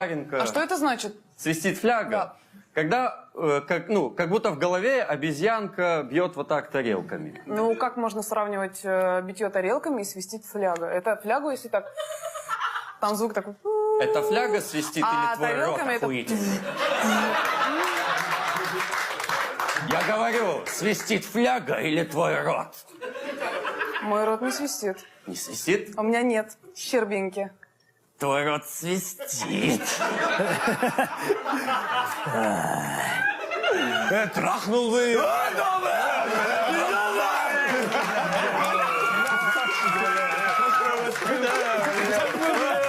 А что это значит? Свистит фляга. Да. Когда, как будто в голове обезьянка бьет вот так тарелками. Ну, как можно сравнивать битье тарелками и свистит фляга? Это флягу, если так... Там звук такой... Это фляга свистит А или твой рот тарелками это- охуительный? Я говорю, свистит фляга или твой рот? Мой рот не свистит. Не свистит? У меня нет щербинки. Твой рот свистит. Трахнул вы ее.